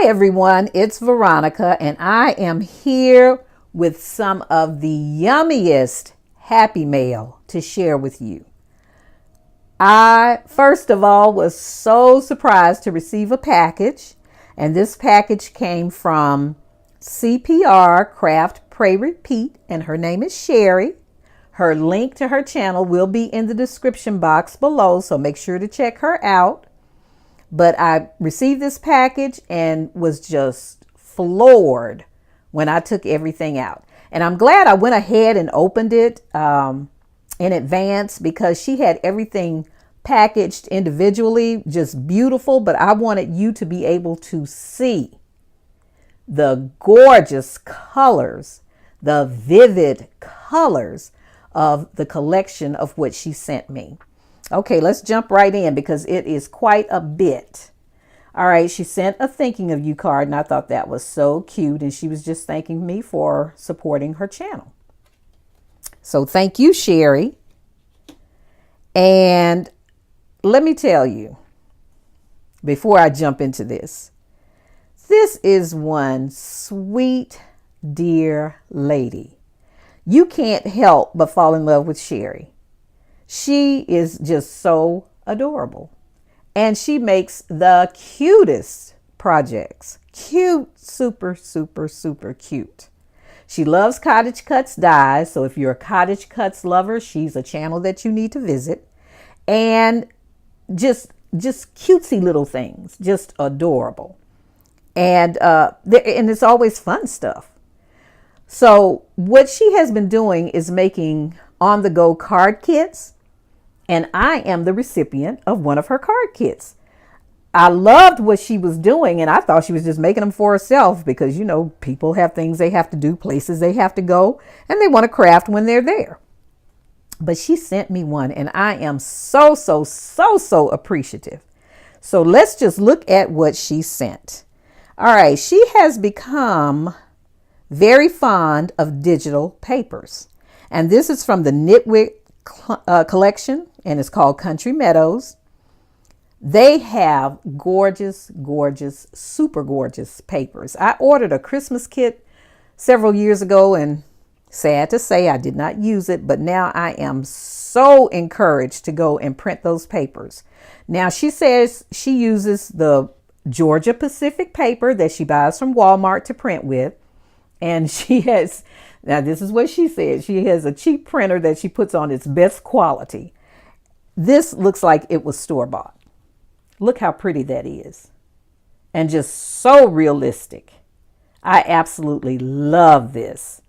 everyone, it's Veronica, and I am here with some of the yummiest Happy Mail to share with you. I, first of all, was so surprised to receive a package, and this package came from CPR, Craft, Pray, Repeat, and her name is Sherry. Her link to her channel will be in the description box below, so make sure to check her out. But I received this package and was just floored when I took everything out. And I'm glad I went ahead and opened it in advance because she had everything packaged individually, just beautiful. But I wanted you to be able to see the gorgeous colors, the vivid colors of the collection of what she sent me. Okay, let's jump right in because it is quite a bit. All right, she sent a thinking of you card, and I thought that was so cute. And she was just thanking me for supporting her channel. So thank you, Sherry. And let me tell you, before I jump into this is one sweet, dear lady. You can't help but fall in love with Sherry. She is just so adorable. And she makes the cutest projects. Cute, super, super, super cute. She loves Cottage Cuts dyes. So if you're a Cottage Cuts lover, she's a channel that you need to visit. And just cutesy little things. Just adorable. And it's always fun stuff. So what she has been doing is making on-the-go card kits. And I am the recipient of one of her card kits. I loved what she was doing, and I thought she was just making them for herself because, you know, people have things they have to do, places they have to go, and they want to craft when they're there. But she sent me one, and I am so appreciative. So let's just look at what she sent. All right, she has become very fond of digital papers. And this is from the Knitwick collection, and it's called Country Meadows. They have gorgeous, super gorgeous papers. I ordered a Christmas kit several years ago, and sad to say I did not use it, but now I am so encouraged to go and print those papers. Now she says she uses the Georgia Pacific paper that she buys from Walmart to print with. And she has, now this is what she said, she has a cheap printer that she puts on its best quality. This looks like it was store-bought. Look how pretty that is. And just so realistic. I absolutely love this.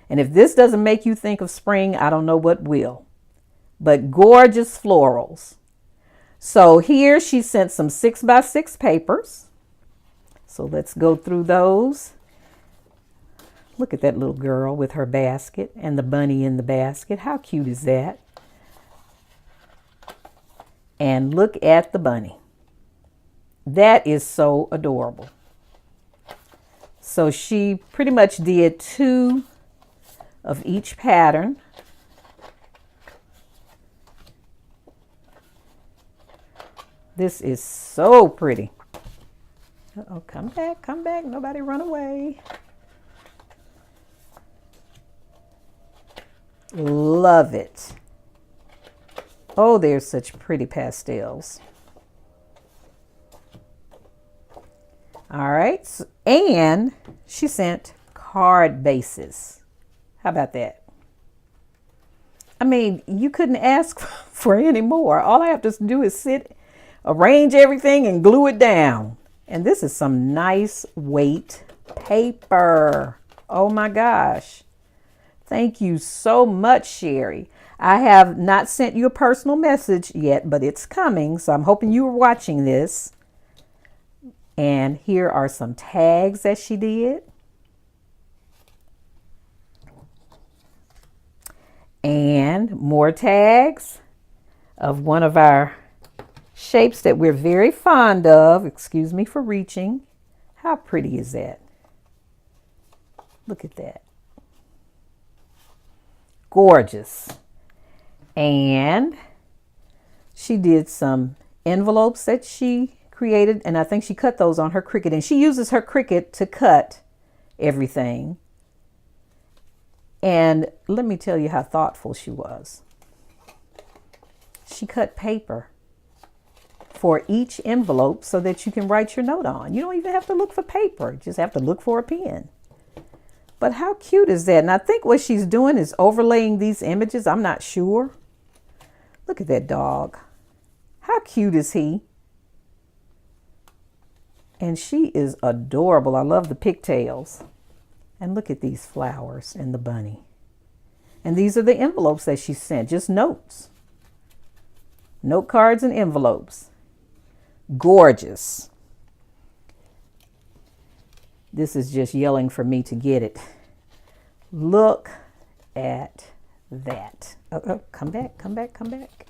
And if this doesn't make you think of spring, I don't know what will. But gorgeous florals. So here she sent some 6x6 papers. So let's go through those. Look at that little girl with her basket and the bunny in the basket. How cute is that? And look at the bunny. That is so adorable. So she pretty much did 2 of each pattern. This is so pretty. Uh-oh, come back. Nobody run away. Love it. Oh, there's such pretty pastels. All right. And she sent card bases. How about that? I mean, you couldn't ask for any more. All I have to do is sit, arrange everything, and glue it down. And this is some nice weight paper. Oh my gosh. Thank you so much, Sherry. I have not sent you a personal message yet, but it's coming. So I'm hoping you are watching this. And here are some tags that she did. And more tags of one of our shapes that we're very fond of. Excuse me for reaching. How pretty is that? Look at that. Gorgeous. And she did some envelopes that she created, and I think she cut those on her Cricut, and she uses her Cricut to cut everything. And let me tell you how thoughtful she was. She cut paper for each envelope so that you can write your note on. You don't even have to look for paper. You just have to look for a pen. But how cute is that? And I think what she's doing is overlaying these images. I'm not sure. Look at that dog. How cute is he? And she is adorable. I love the pigtails. And look at these flowers and the bunny. And these are the envelopes that she sent, just notes. Note cards and envelopes. Gorgeous. This is just yelling for me to get it. Look at that. Oh, come back, come back, come back.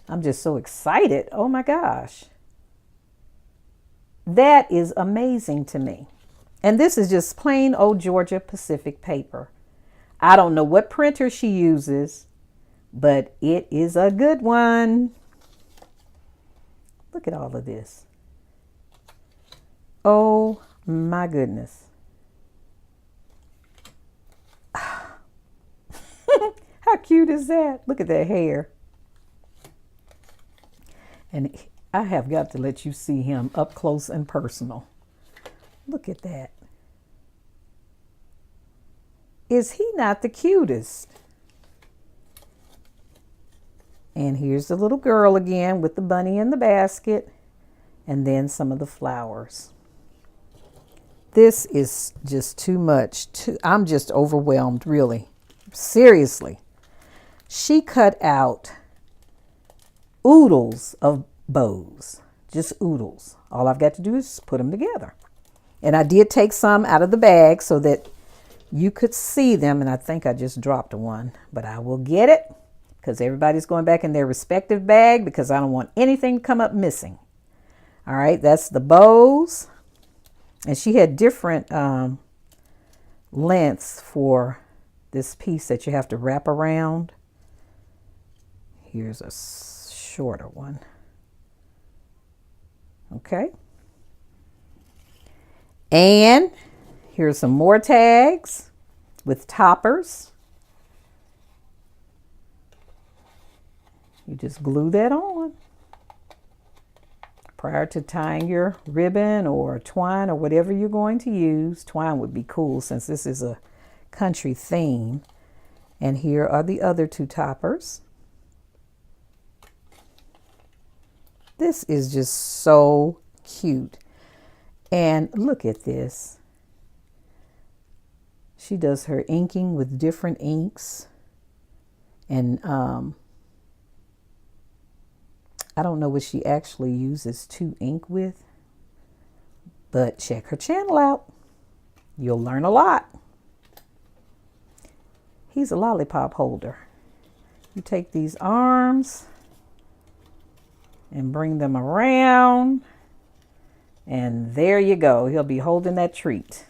I'm just so excited. Oh my gosh. That is amazing to me. And this is just plain old Georgia Pacific paper. I don't know what printer she uses, but it is a good one. Look at all of this. Oh my goodness. How cute is that? Look at that hair. And I have got to let you see him up close and personal. Look at that. Is he not the cutest? And here's the little girl again with the bunny in the basket, and then some of the flowers. This is just too much. I'm just overwhelmed, really. Seriously. She cut out oodles of bows, just oodles. All I've got to do is put them together. And I did take some out of the bag so that you could see them, and I think I just dropped one, but I will get it because everybody's going back in their respective bag because I don't want anything to come up missing. All right, that's the bows. And she had different lengths for this piece that you have to wrap around. Here's a shorter one. Okay. And here's some more tags with toppers. You just glue that on prior to tying your ribbon or twine or whatever you're going to use. Twine would be cool since this is a country theme. And here are the other two toppers. This is just so cute. And look at this. She does her inking with different inks. And I don't know what she actually uses to ink with, but check her channel out. You'll learn a lot. He's a lollipop holder. You take these arms and bring them around, and there you go. He'll be holding that treat.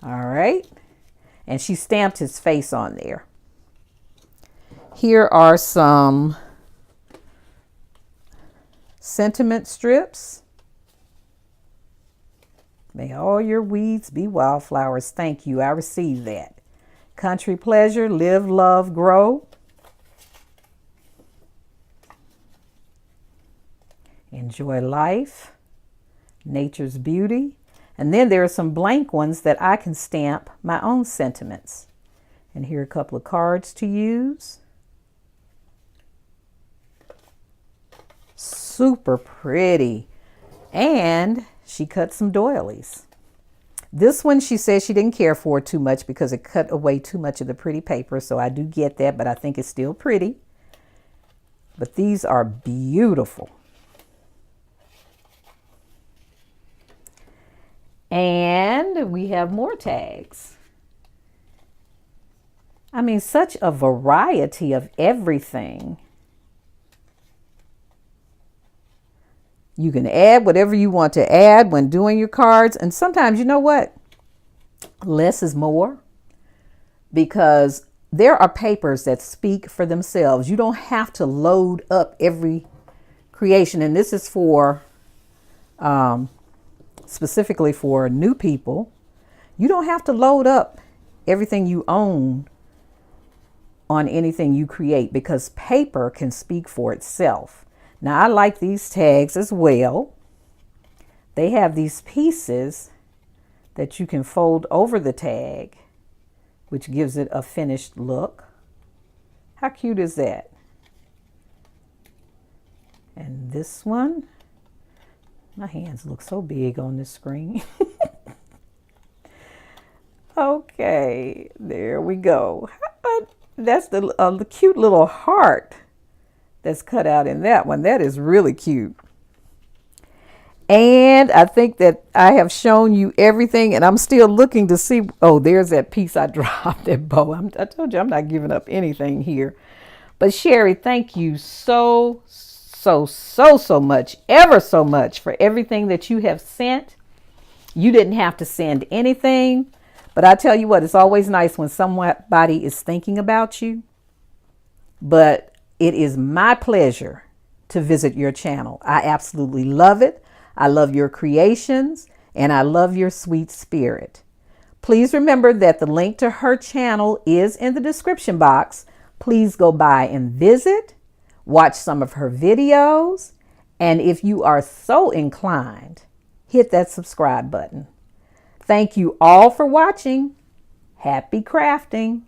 All right. And she stamped his face on there. Here are some sentiment strips. May all your weeds be wildflowers. Thank you. I received that. Country pleasure, live, love, grow. Enjoy life, nature's beauty. And then there are some blank ones that I can stamp my own sentiments. And here are a couple of cards to use. Super pretty. And she cut some doilies. This one she says she didn't care for too much because it cut away too much of the pretty paper. So I do get that, but I think it's still pretty. But these are beautiful. And we have more tags. I mean, such a variety of everything. You can add whatever you want to add when doing your cards. And sometimes, you know what? Less is more. Because there are papers that speak for themselves. You don't have to load up every creation. And this is for specifically for new people, you don't have to load up everything you own on anything you create because paper can speak for itself. Now, I like these tags as well. They have these pieces that you can fold over the tag, which gives it a finished look. How cute is that? And this one, my hands look so big on this screen. Okay, there we go. That's the cute little heart that's cut out in that one. That is really cute. And I think that I have shown you everything, and I'm still looking to see. Oh, there's that piece I dropped, that bow. I told you I'm not giving up anything here. But Sherry, thank you so much, ever so much for everything that you have sent. You didn't have to send anything, but I tell you what, it's always nice when somebody is thinking about you. But it is my pleasure to visit your channel. I absolutely love it. I love your creations, and I love your sweet spirit. Please remember that the link to her channel is in the description box. Please go by and visit, watch some of her videos, and if you are so inclined, hit that subscribe button. Thank you all for watching. Happy crafting.